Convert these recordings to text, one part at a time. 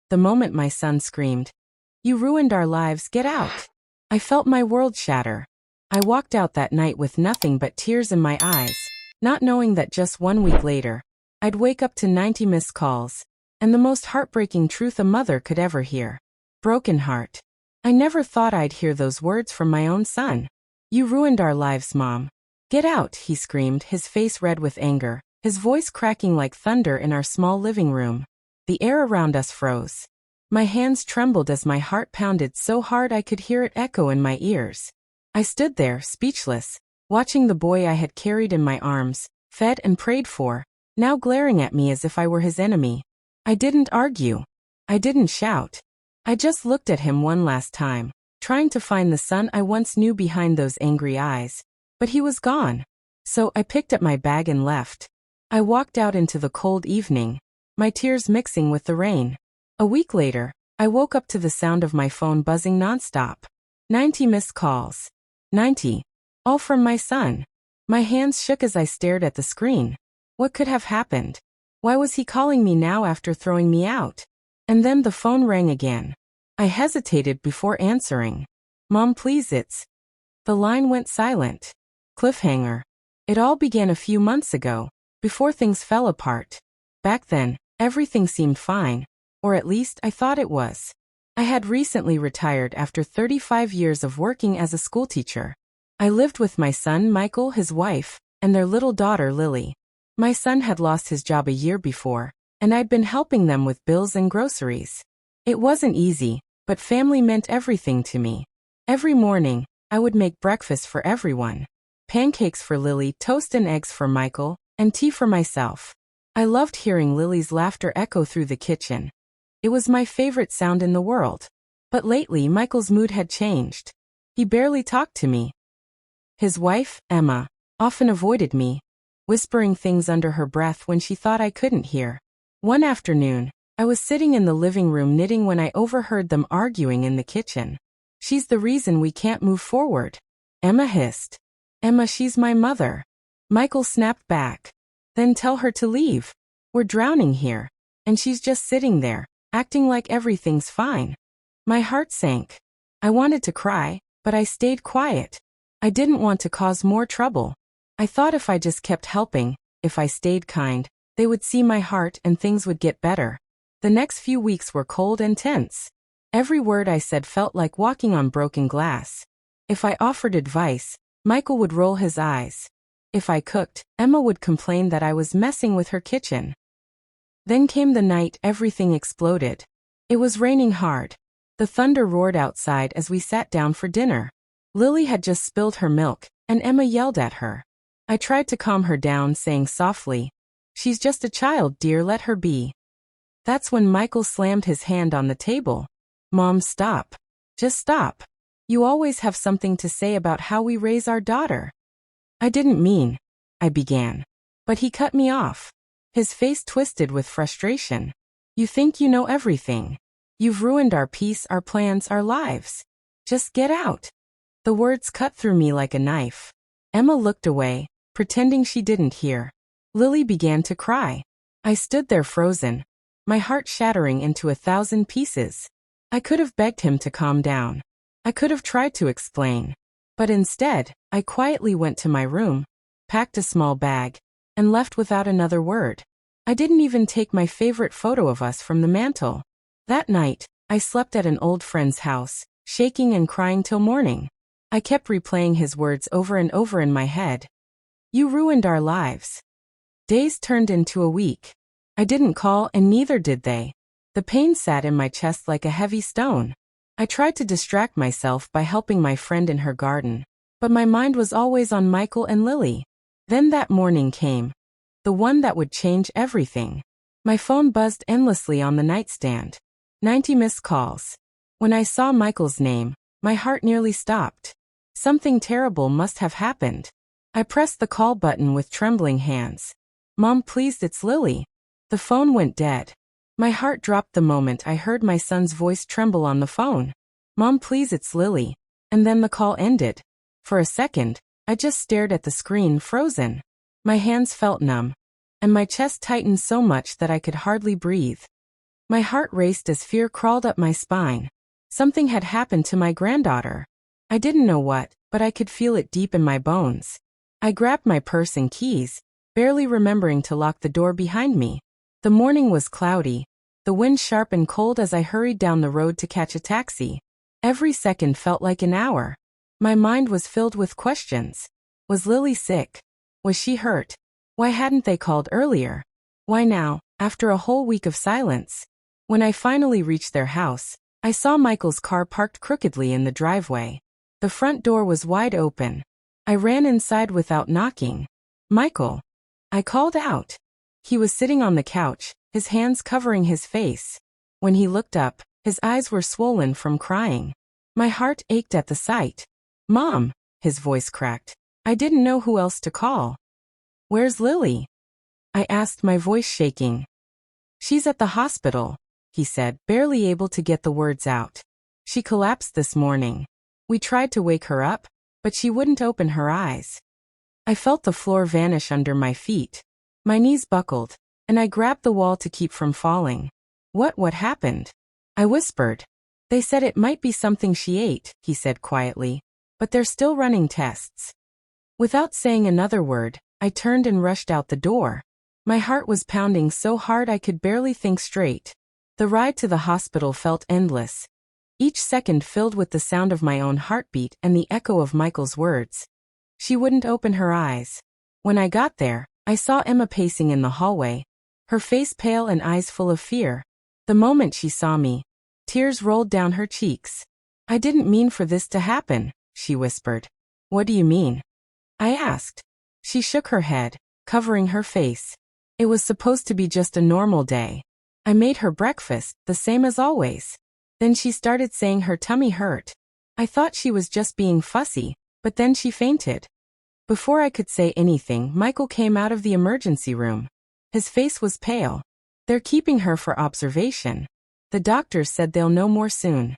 the moment my son screamed, "You ruined our lives, get out!" I felt my world shatter. I walked out that night with nothing but tears in my eyes, not knowing that just 1 week later, I'd wake up to 90 missed calls, and the most heartbreaking truth a mother could ever hear. Broken heart. I never thought I'd hear those words from my own son. "You ruined our lives, Mom. Get out," he screamed, his face red with anger, his voice cracking like thunder in our small living room. The air around us froze. My hands trembled as my heart pounded so hard I could hear it echo in my ears. I stood there, speechless, watching the boy I had carried in my arms, fed and prayed for, now glaring at me as if I were his enemy. I didn't argue. I didn't shout. I just looked at him one last time, trying to find the son I once knew behind those angry eyes. But he was gone. So I picked up my bag and left. I walked out into the cold evening, my tears mixing with the rain. A week later, I woke up to the sound of my phone buzzing nonstop. 90 missed calls. 90. All from my son. My hands shook as I stared at the screen. What could have happened? Why was he calling me now after throwing me out? And then the phone rang again. I hesitated before answering. "Mom, please, it's..." The line went silent. Cliffhanger. It all began a few months ago, before things fell apart. Back then, everything seemed fine, or at least I thought it was. I had recently retired after 35 years of working as a schoolteacher. I lived with my son Michael, his wife, and their little daughter Lily. My son had lost his job a year before, and I'd been helping them with bills and groceries. It wasn't easy, but family meant everything to me. Every morning, I would make breakfast for everyone. Pancakes for Lily, toast and eggs for Michael, and tea for myself. I loved hearing Lily's laughter echo through the kitchen. It was my favorite sound in the world. But lately Michael's mood had changed. He barely talked to me. His wife, Emma, often avoided me, whispering things under her breath when she thought I couldn't hear. One afternoon, I was sitting in the living room knitting when I overheard them arguing in the kitchen. "She's the reason we can't move forward," Emma hissed. "Emma, she's my mother." Michael snapped back. "Then tell her to leave. We're drowning here. And she's just sitting there, acting like everything's fine." My heart sank. I wanted to cry, but I stayed quiet. I didn't want to cause more trouble. I thought if I just kept helping, if I stayed kind, they would see my heart and things would get better. The next few weeks were cold and tense. Every word I said felt like walking on broken glass. If I offered advice, Michael would roll his eyes. If I cooked, Emma would complain that I was messing with her kitchen. Then came the night everything exploded. It was raining hard. The thunder roared outside as we sat down for dinner. Lily had just spilled her milk, and Emma yelled at her. I tried to calm her down, saying softly, "She's just a child, dear, let her be." That's when Michael slammed his hand on the table. "Mom, stop. Just stop. You always have something to say about how we raise our daughter." "I didn't mean," I began. But he cut me off. His face twisted with frustration. "You think you know everything. You've ruined our peace, our plans, our lives. Just get out." The words cut through me like a knife. Emma looked away, pretending she didn't hear. Lily began to cry. I stood there frozen, my heart shattering into 1,000 pieces. I could have begged him to calm down. I could have tried to explain. But instead, I quietly went to my room, packed a small bag, and left without another word. I didn't even take my favorite photo of us from the mantel. That night, I slept at an old friend's house, shaking and crying till morning. I kept replaying his words over and over in my head. "You ruined our lives." Days turned into a week. I didn't call, and neither did they. The pain sat in my chest like a heavy stone. I tried to distract myself by helping my friend in her garden, but my mind was always on Michael and Lily. Then that morning came. The one that would change everything. My phone buzzed endlessly on the nightstand. 90 missed calls. When I saw Michael's name, my heart nearly stopped. Something terrible must have happened. I pressed the call button with trembling hands. "Mom, please, it's Lily." The phone went dead. My heart dropped the moment I heard my son's voice tremble on the phone. "Mom, please, it's Lily." And then the call ended. For a second, I just stared at the screen, frozen. My hands felt numb, and my chest tightened so much that I could hardly breathe. My heart raced as fear crawled up my spine. Something had happened to my granddaughter. I didn't know what, but I could feel it deep in my bones. I grabbed my purse and keys, barely remembering to lock the door behind me. The morning was cloudy, the wind sharp and cold as I hurried down the road to catch a taxi. Every second felt like an hour. My mind was filled with questions. Was Lily sick? Was she hurt? Why hadn't they called earlier? Why now, after a whole week of silence? When I finally reached their house, I saw Michael's car parked crookedly in the driveway. The front door was wide open. I ran inside without knocking. "Michael!" I called out. He was sitting on the couch, his hands covering his face. When he looked up, his eyes were swollen from crying. My heart ached at the sight. "Mom!" His voice cracked. I didn't know who else to call. "Where's Lily?" I asked, my voice shaking. "She's at the hospital," he said, barely able to get the words out. "She collapsed this morning. We tried to wake her up, but she wouldn't open her eyes." I felt the floor vanish under my feet. My knees buckled, and I grabbed the wall to keep from falling. What happened?" I whispered. "They said it might be something she ate," he said quietly, "but they're still running tests." Without saying another word, I turned and rushed out the door. My heart was pounding so hard I could barely think straight. The ride to the hospital felt endless, each second filled with the sound of my own heartbeat and the echo of Michael's words. She wouldn't open her eyes. When I got there, I saw Emma pacing in the hallway, her face pale and eyes full of fear. The moment she saw me, tears rolled down her cheeks. "I didn't mean for this to happen," she whispered. "What do you mean?" I asked. She shook her head, covering her face. "It was supposed to be just a normal day. I made her breakfast, the same as always." Then she started saying her tummy hurt. I thought she was just being fussy, but then she fainted. Before I could say anything, Michael came out of the emergency room. His face was pale. "They're keeping her for observation. The doctors said they'll know more soon."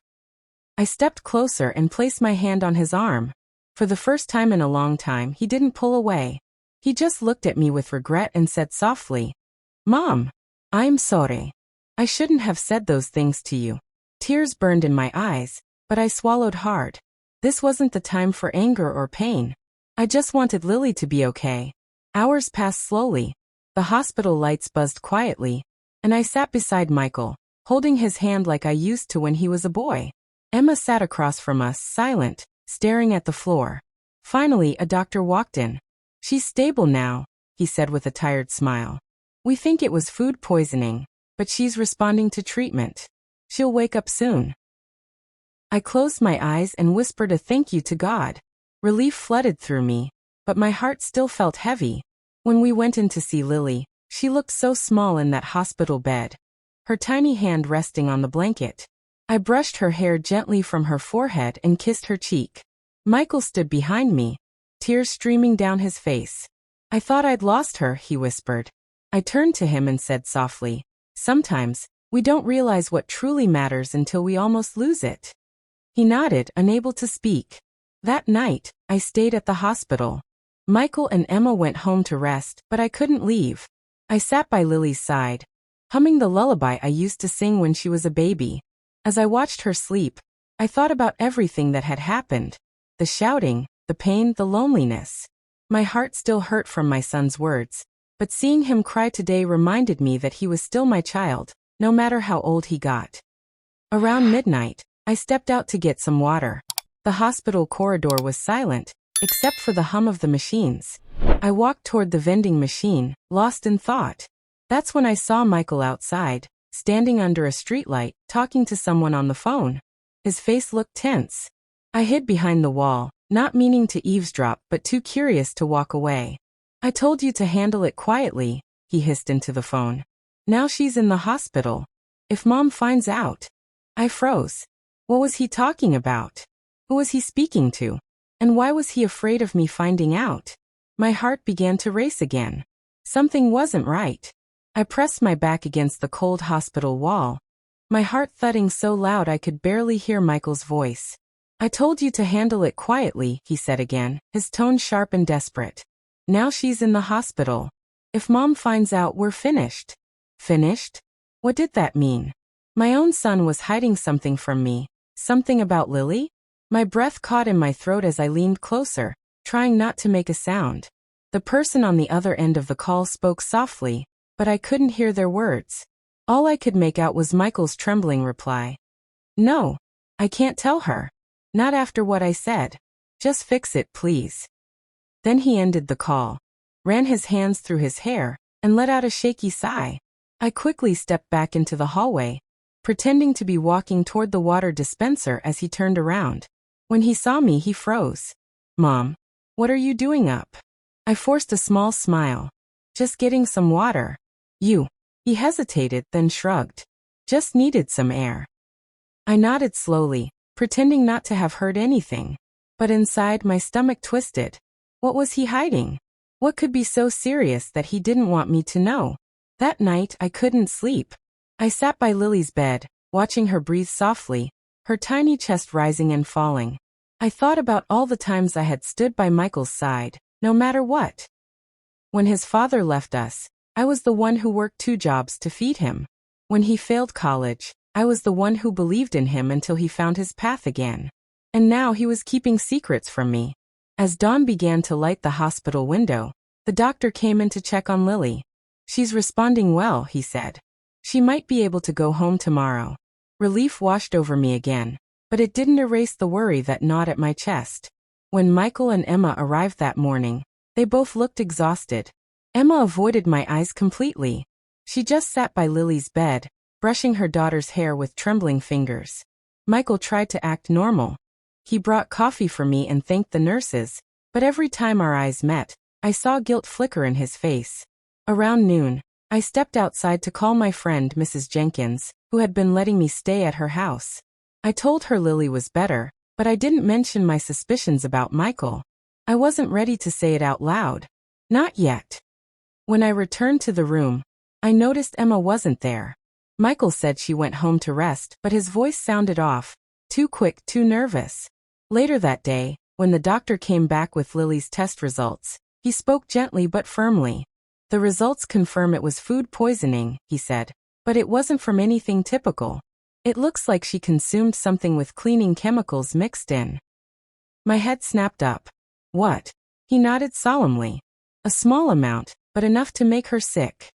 I stepped closer and placed my hand on his arm. For the first time in a long time, he didn't pull away. He just looked at me with regret and said softly, "Mom, I'm sorry. I shouldn't have said those things to you." Tears burned in my eyes, but I swallowed hard. This wasn't the time for anger or pain. I just wanted Lily to be okay. Hours passed slowly. The hospital lights buzzed quietly, and I sat beside Michael, holding his hand like I used to when he was a boy. Emma sat across from us, silent, staring at the floor. Finally, a doctor walked in. "She's stable now," he said with a tired smile. "We think it was food poisoning, but she's responding to treatment. She'll wake up soon." I closed my eyes and whispered a thank you to God. Relief flooded through me, but my heart still felt heavy. When we went in to see Lily, she looked so small in that hospital bed, her tiny hand resting on the blanket. I brushed her hair gently from her forehead and kissed her cheek. Michael stood behind me, tears streaming down his face. "I thought I'd lost her," he whispered. I turned to him and said softly, "Sometimes, we don't realize what truly matters until we almost lose it." He nodded, unable to speak. That night, I stayed at the hospital. Michael and Emma went home to rest, but I couldn't leave. I sat by Lily's side, humming the lullaby I used to sing when she was a baby. As I watched her sleep, I thought about everything that had happened. The shouting, the pain, the loneliness. My heart still hurt from my son's words, but seeing him cry today reminded me that he was still my child, no matter how old he got. Around midnight, I stepped out to get some water. The hospital corridor was silent, except for the hum of the machines. I walked toward the vending machine, lost in thought. That's when I saw Michael outside, standing under a streetlight, talking to someone on the phone. His face looked tense. I hid behind the wall, not meaning to eavesdrop but too curious to walk away. "I told you to handle it quietly," he hissed into the phone. "Now she's in the hospital. If Mom finds out..." I froze. What was he talking about? Who was he speaking to? And why was he afraid of me finding out? My heart began to race again. Something wasn't right. I pressed my back against the cold hospital wall, my heart thudding so loud I could barely hear Michael's voice. "I told you to handle it quietly," he said again, his tone sharp and desperate. "Now she's in the hospital. If Mom finds out, we're finished." Finished? What did that mean? My own son was hiding something from me. Something about Lily? My breath caught in my throat as I leaned closer, trying not to make a sound. The person on the other end of the call spoke softly, but I couldn't hear their words. All I could make out was Michael's trembling reply. No, I can't tell her. Not after what I said. Just fix it, please. Then he ended the call, ran his hands through his hair, and let out a shaky sigh. I quickly stepped back into the hallway, pretending to be walking toward the water dispenser as he turned around. When he saw me, he froze. Mom, what are you doing up? I forced a small smile. Just getting some water. You. He hesitated, then shrugged. Just needed some air. I nodded slowly, pretending not to have heard anything. But inside, my stomach twisted. What was he hiding? What could be so serious that he didn't want me to know? That night, I couldn't sleep. I sat by Lily's bed, watching her breathe softly, her tiny chest rising and falling. I thought about all the times I had stood by Michael's side, no matter what. When his father left us, I was the one who worked 2 jobs to feed him. When he failed college, I was the one who believed in him until he found his path again. And now he was keeping secrets from me. As dawn began to light the hospital window, the doctor came in to check on Lily. She's responding well, he said. She might be able to go home tomorrow. Relief washed over me again, but it didn't erase the worry that gnawed at my chest. When Michael and Emma arrived that morning, they both looked exhausted. Emma avoided my eyes completely. She just sat by Lily's bed, brushing her daughter's hair with trembling fingers. Michael tried to act normal. He brought coffee for me and thanked the nurses, but every time our eyes met, I saw guilt flicker in his face. Around noon, I stepped outside to call my friend Mrs. Jenkins, who had been letting me stay at her house. I told her Lily was better, but I didn't mention my suspicions about Michael. I wasn't ready to say it out loud. Not yet. When I returned to the room, I noticed Emma wasn't there. Michael said she went home to rest, but his voice sounded off. Too quick, too nervous. Later that day, when the doctor came back with Lily's test results, he spoke gently but firmly. The results confirm it was food poisoning, he said, but it wasn't from anything typical. It looks like she consumed something with cleaning chemicals mixed in. My head snapped up. What? He nodded solemnly. A small amount, but enough to make her sick.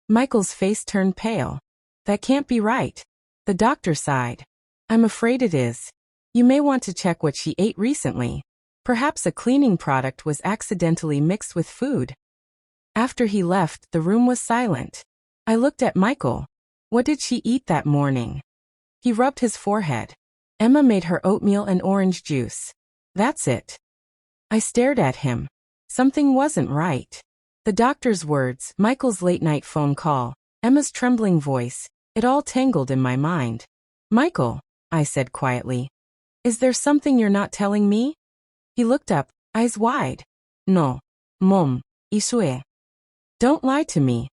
Michael's face turned pale. That can't be right. The doctor sighed. I'm afraid it is. You may want to check what she ate recently. Perhaps a cleaning product was accidentally mixed with food. After he left, the room was silent. I looked at Michael. What did she eat that morning? He rubbed his forehead. Emma made her oatmeal and orange juice. That's it. I stared at him. Something wasn't right. The doctor's words, Michael's late-night phone call, Emma's trembling voice, it all tangled in my mind. Michael, I said quietly. Is there something you're not telling me? He looked up, eyes wide. No, Mom, isue. Don't lie to me.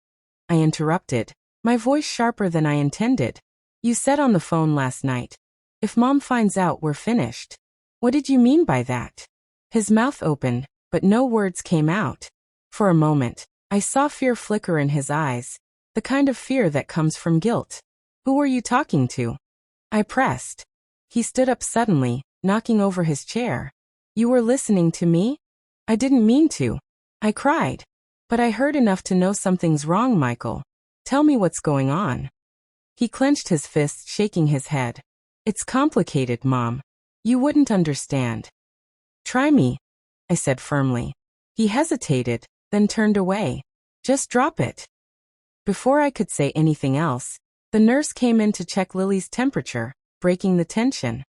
I interrupted, my voice sharper than I intended. You said on the phone last night, if Mom finds out, we're finished. What did you mean by that? His mouth opened, but no words came out. For a moment, I saw fear flicker in his eyes, the kind of fear that comes from guilt. Who were you talking to? I pressed. He stood up suddenly, knocking over his chair. You were listening to me? I didn't mean to. I cried. But I heard enough to know something's wrong, Michael. Tell me what's going on. He clenched his fists, shaking his head. It's complicated, Mom. You wouldn't understand. Try me, I said firmly. He hesitated, then turned away. Just drop it. Before I could say anything else, the nurse came in to check Lily's temperature, breaking the tension.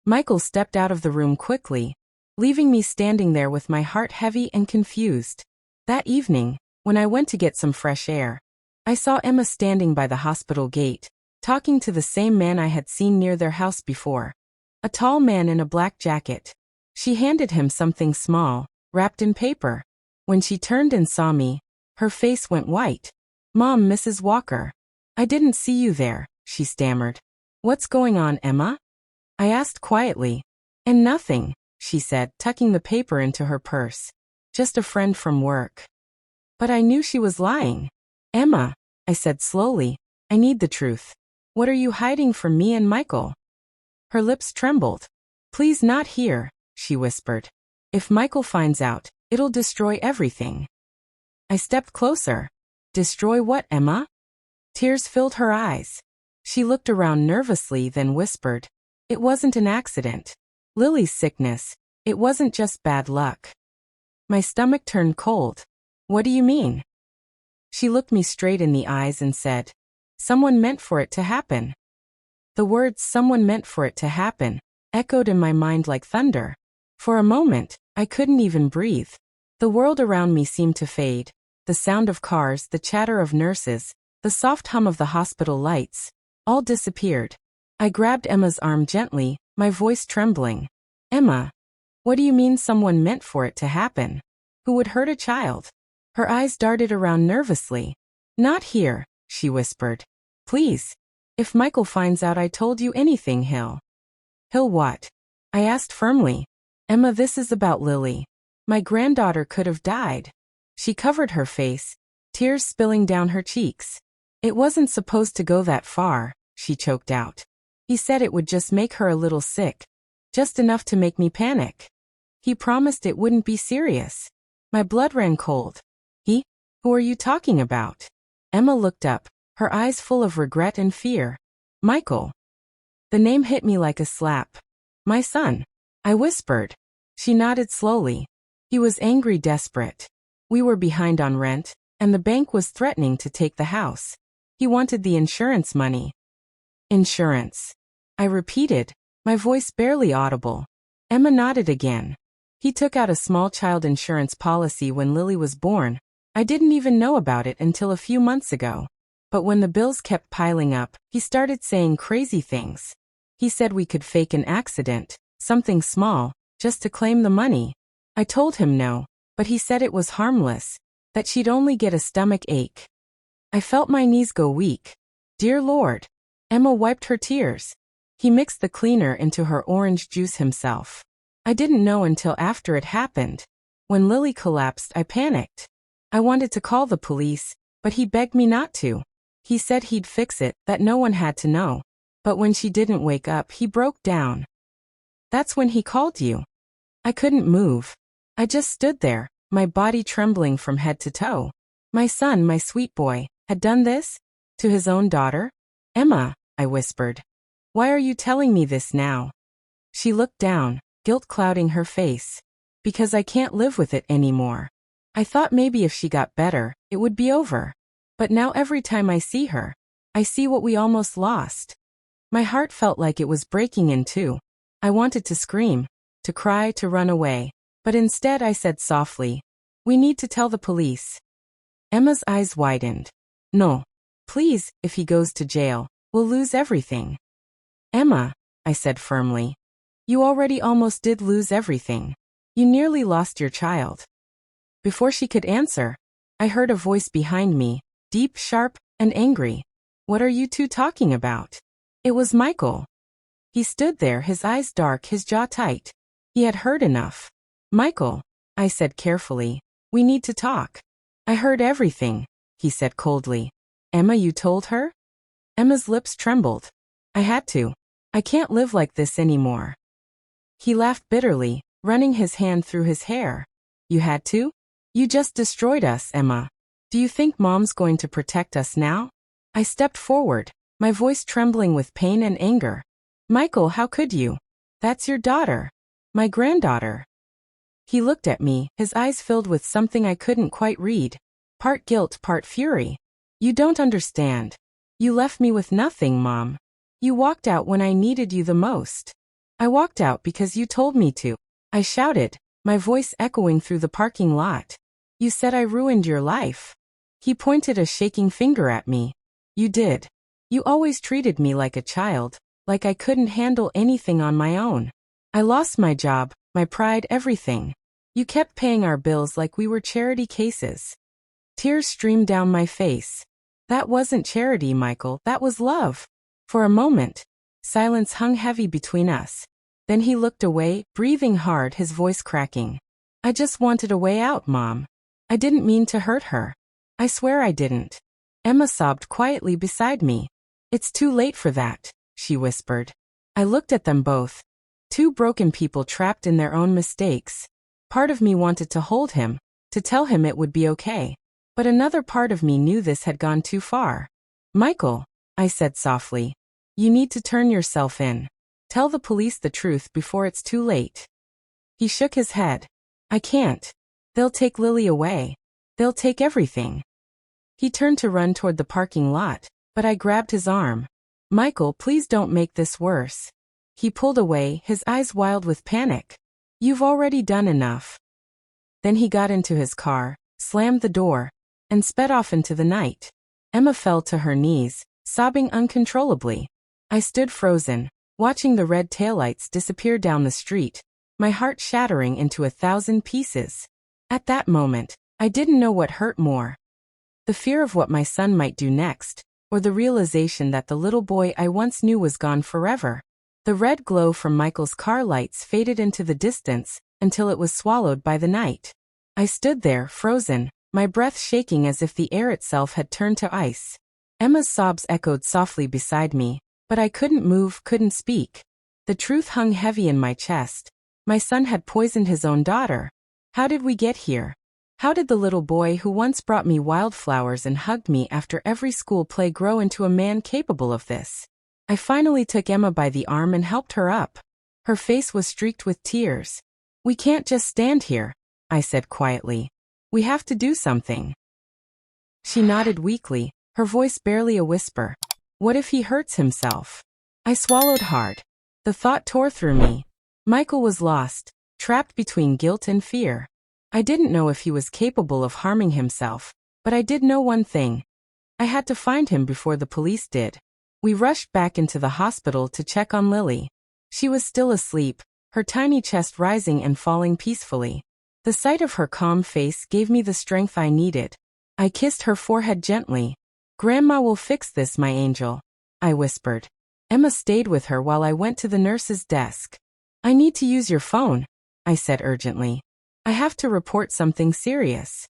Michael stepped out of the room quickly, leaving me standing there with my heart heavy and confused. That evening, when I went to get some fresh air, I saw Emma standing by the hospital gate, talking to the same man I had seen near their house before. A tall man in a black jacket. She handed him something small, wrapped in paper. When she turned and saw me, her face went white. Mom, Mrs. Walker. I didn't see you there, she stammered. What's going on, Emma? I asked quietly. And nothing, she said, tucking the paper into her purse. Just a friend from work. But I knew she was lying. Emma, I said slowly, I need the truth. What are you hiding from me and Michael? Her lips trembled. Please not here, she whispered. If Michael finds out, it'll destroy everything. I stepped closer. Destroy what, Emma? Tears filled her eyes. She looked around nervously, then whispered. It wasn't an accident. Lily's sickness. It wasn't just bad luck. My stomach turned cold. What do you mean? She looked me straight in the eyes and said, someone meant for it to happen. The words someone meant for it to happen echoed in my mind like thunder. For a moment, I couldn't even breathe. The world around me seemed to fade. The sound of cars, the chatter of nurses, the soft hum of the hospital lights, all disappeared. I grabbed Emma's arm gently, my voice trembling. Emma, what do you mean someone meant for it to happen? Who would hurt a child? Her eyes darted around nervously. Not here, she whispered. Please. If Michael finds out I told you anything, he'll what? I asked firmly. Emma, this is about Lily. My granddaughter could have died. She covered her face, tears spilling down her cheeks. It wasn't supposed to go that far, she choked out. He said it would just make her a little sick. Just enough to make me panic. He promised it wouldn't be serious. My blood ran cold. He? Who are you talking about? Emma looked up, her eyes full of regret and fear. Michael. The name hit me like a slap. My son. I whispered. She nodded slowly. He was angry, desperate. We were behind on rent, and the bank was threatening to take the house. He wanted the insurance money. Insurance. I repeated, my voice barely audible. Emma nodded again. He took out a small child insurance policy when Lily was born. I didn't even know about it until a few months ago. But when the bills kept piling up, he started saying crazy things. He said we could fake an accident, something small, just to claim the money. I told him no, but he said it was harmless, that she'd only get a stomach ache. I felt my knees go weak. Dear Lord. Emma wiped her tears. He mixed the cleaner into her orange juice himself. I didn't know until after it happened. When Lily collapsed, I panicked. I wanted to call the police, but he begged me not to. He said he'd fix it, that no one had to know. But when she didn't wake up, he broke down. That's when he called you. I couldn't move. I just stood there, my body trembling from head to toe. My son, my sweet boy, had done this? To his own daughter? Emma, I whispered. Why are you telling me this now? She looked down, guilt clouding her face. Because I can't live with it anymore. I thought maybe if she got better, it would be over. But now every time I see her, I see what we almost lost. My heart felt like it was breaking in two. I wanted to scream, to cry, to run away. But instead I said softly, we need to tell the police. Emma's eyes widened. No. Please, if he goes to jail, we'll lose everything. Emma, I said firmly. You already almost did lose everything. You nearly lost your child. Before she could answer, I heard a voice behind me, deep, sharp, and angry. What are you two talking about? It was Michael. He stood there, his eyes dark, his jaw tight. He had heard enough. Michael, I said carefully, we need to talk. I heard everything, he said coldly. Emma, you told her? Emma's lips trembled. I had to. I can't live like this anymore. He laughed bitterly, running his hand through his hair. You had to? You just destroyed us, Emma. Do you think Mom's going to protect us now? I stepped forward, my voice trembling with pain and anger. Michael, how could you? That's your daughter. My granddaughter. He looked at me, his eyes filled with something I couldn't quite read. Part guilt, part fury. You don't understand. You left me with nothing, Mom. You walked out when I needed you the most. I walked out because you told me to. I shouted, my voice echoing through the parking lot. You said I ruined your life. He pointed a shaking finger at me. You did. You always treated me like a child, like I couldn't handle anything on my own. I lost my job, my pride, everything. You kept paying our bills like we were charity cases. Tears streamed down my face. That wasn't charity, Michael, that was love. For a moment, silence hung heavy between us. Then he looked away, breathing hard, his voice cracking. I just wanted a way out, Mom. I didn't mean to hurt her. I swear I didn't. Emma sobbed quietly beside me. It's too late for that, she whispered. I looked at them both. Two broken people trapped in their own mistakes. Part of me wanted to hold him, to tell him it would be okay. But another part of me knew this had gone too far. Michael, I said softly, you need to turn yourself in. Tell the police the truth before it's too late. He shook his head. I can't. They'll take Lily away. They'll take everything. He turned to run toward the parking lot, but I grabbed his arm. Michael, please don't make this worse. He pulled away, his eyes wild with panic. You've already done enough. Then he got into his car, slammed the door, and sped off into the night. Emma fell to her knees, sobbing uncontrollably. I stood frozen, watching the red taillights disappear down the street, my heart shattering into 1,000 pieces. At that moment, I didn't know what hurt more. The fear of what my son might do next, or the realization that the little boy I once knew was gone forever. The red glow from Michael's car lights faded into the distance, until it was swallowed by the night. I stood there, frozen, my breath shaking as if the air itself had turned to ice. Emma's sobs echoed softly beside me, but I couldn't move, couldn't speak. The truth hung heavy in my chest. My son had poisoned his own daughter. How did we get here? How did the little boy who once brought me wildflowers and hugged me after every school play grow into a man capable of this? I finally took Emma by the arm and helped her up. Her face was streaked with tears. We can't just stand here, I said quietly. We have to do something. She nodded weakly, her voice barely a whisper. What if he hurts himself? I swallowed hard. The thought tore through me. Michael was lost, trapped between guilt and fear. I didn't know if he was capable of harming himself, but I did know one thing. I had to find him before the police did. We rushed back into the hospital to check on Lily. She was still asleep, her tiny chest rising and falling peacefully. The sight of her calm face gave me the strength I needed. I kissed her forehead gently. Grandma will fix this, my angel, I whispered. Emma stayed with her while I went to the nurse's desk. I need to use your phone, I said urgently. I have to report something serious.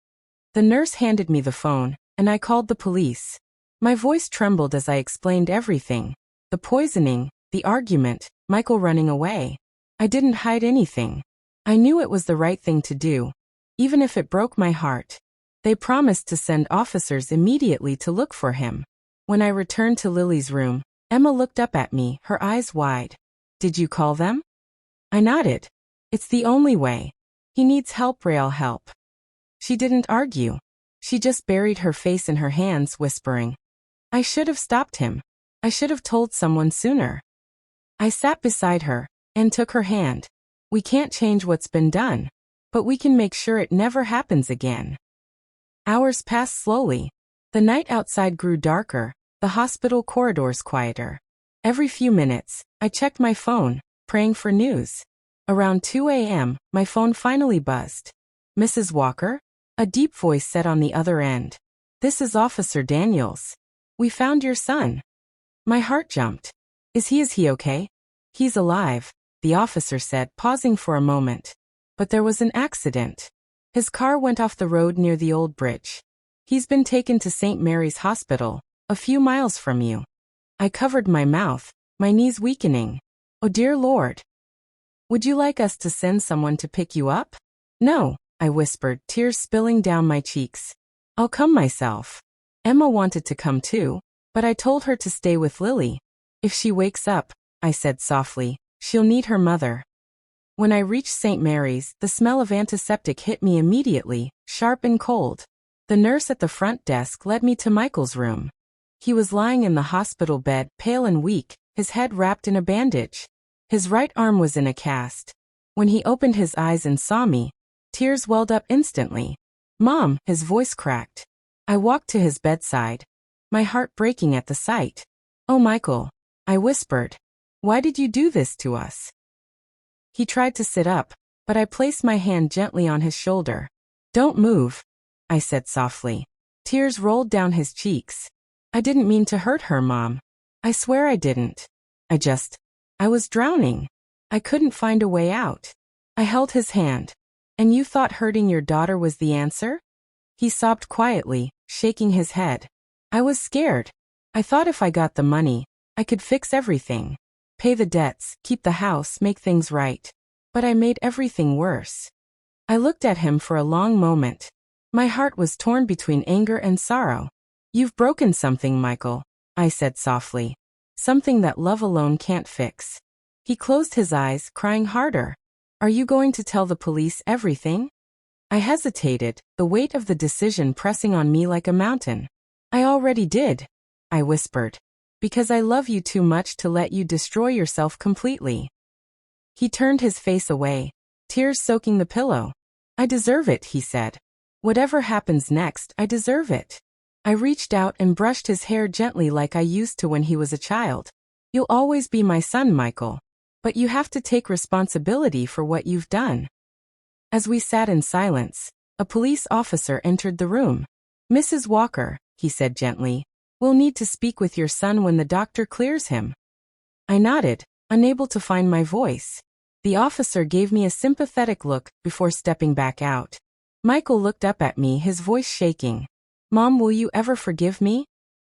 The nurse handed me the phone, and I called the police. My voice trembled as I explained everything. The poisoning, the argument, Michael running away. I didn't hide anything. I knew it was the right thing to do, even if it broke my heart. They promised to send officers immediately to look for him. When I returned to Lily's room, Emma looked up at me, her eyes wide. Did you call them? I nodded. It's the only way. He needs help, real help. She didn't argue. She just buried her face in her hands, whispering. I should have stopped him. I should have told someone sooner. I sat beside her and took her hand. We can't change what's been done, but we can make sure it never happens again. Hours passed slowly. The night outside grew darker, the hospital corridors quieter. Every few minutes, I checked my phone, praying for news. Around 2 a.m., my phone finally buzzed. Mrs. Walker? A deep voice said on the other end. This is Officer Daniels. We found your son. My heart jumped. Is he okay? He's alive, the officer said, pausing for a moment. But there was an accident. His car went off the road near the old bridge. He's been taken to St. Mary's Hospital, a few miles from you. I covered my mouth, my knees weakening. Oh dear Lord. Would you like us to send someone to pick you up? No, I whispered, tears spilling down my cheeks. I'll come myself. Emma wanted to come too, but I told her to stay with Lily. If she wakes up, I said softly, she'll need her mother. When I reached St. Mary's, the smell of antiseptic hit me immediately, sharp and cold. The nurse at the front desk led me to Michael's room. He was lying in the hospital bed, pale and weak, his head wrapped in a bandage. His right arm was in a cast. When he opened his eyes and saw me, tears welled up instantly. Mom, his voice cracked. I walked to his bedside, my heart breaking at the sight. Oh, Michael, I whispered. Why did you do this to us? He tried to sit up, but I placed my hand gently on his shoulder. Don't move, I said softly. Tears rolled down his cheeks. I didn't mean to hurt her, Mom. I swear I didn't. I was drowning. I couldn't find a way out. I held his hand. And you thought hurting your daughter was the answer? He sobbed quietly, shaking his head. I was scared. I thought if I got the money, I could fix everything. Pay the debts, keep the house, make things right. But I made everything worse. I looked at him for a long moment. My heart was torn between anger and sorrow. You've broken something, Michael, I said softly. Something that love alone can't fix. He closed his eyes, crying harder. Are you going to tell the police everything? I hesitated, the weight of the decision pressing on me like a mountain. I already did, I whispered. Because I love you too much to let you destroy yourself completely. He turned his face away, tears soaking the pillow. I deserve it, he said. Whatever happens next, I deserve it. I reached out and brushed his hair gently like I used to when he was a child. You'll always be my son, Michael. But you have to take responsibility for what you've done. As we sat in silence, a police officer entered the room. Mrs. Walker, he said gently, we'll need to speak with your son when the doctor clears him. I nodded, unable to find my voice. The officer gave me a sympathetic look before stepping back out. Michael looked up at me, his voice shaking. Mom, will you ever forgive me?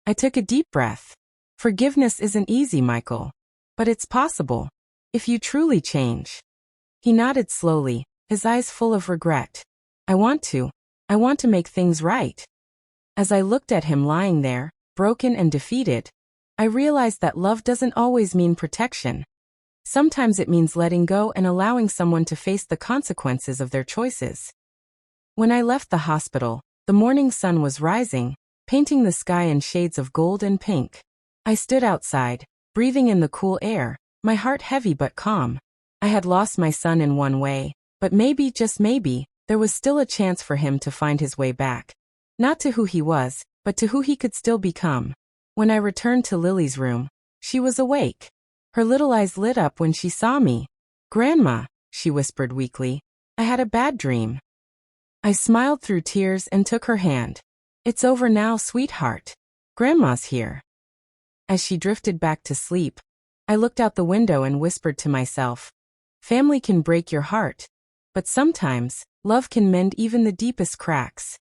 I took a deep breath. Forgiveness isn't easy, Michael. But it's possible. If you truly change. He nodded slowly, his eyes full of regret. I want to make things right. As I looked at him lying there, broken and defeated, I realized that love doesn't always mean protection. Sometimes it means letting go and allowing someone to face the consequences of their choices. When I left the hospital, the morning sun was rising, painting the sky in shades of gold and pink. I stood outside, breathing in the cool air, my heart heavy but calm. I had lost my son in one way, but maybe, just maybe, there was still a chance for him to find his way back. Not to who he was, but to who he could still become. When I returned to Lily's room, she was awake. Her little eyes lit up when she saw me. Grandma, she whispered weakly, I had a bad dream. I smiled through tears and took her hand. It's over now, sweetheart. Grandma's here. As she drifted back to sleep, I looked out the window and whispered to myself, family can break your heart, but sometimes, love can mend even the deepest cracks.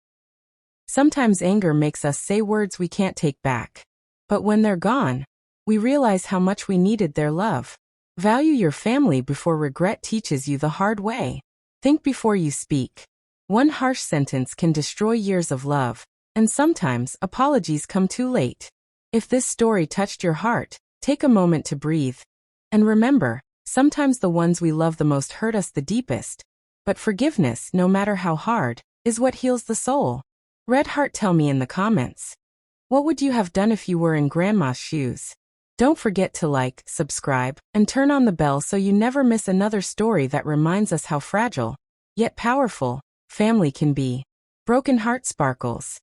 Sometimes anger makes us say words we can't take back. But when they're gone, we realize how much we needed their love. Value your family before regret teaches you the hard way. Think before you speak. One harsh sentence can destroy years of love, and sometimes apologies come too late. If this story touched your heart, take a moment to breathe. And remember, sometimes the ones we love the most hurt us the deepest. But forgiveness, no matter how hard, is what heals the soul. Red Heart, tell me in the comments. What would you have done if you were in Grandma's shoes? Don't forget to like, subscribe, and turn on the bell so you never miss another story that reminds us how fragile, yet powerful, family can be. Broken Heart Sparkles.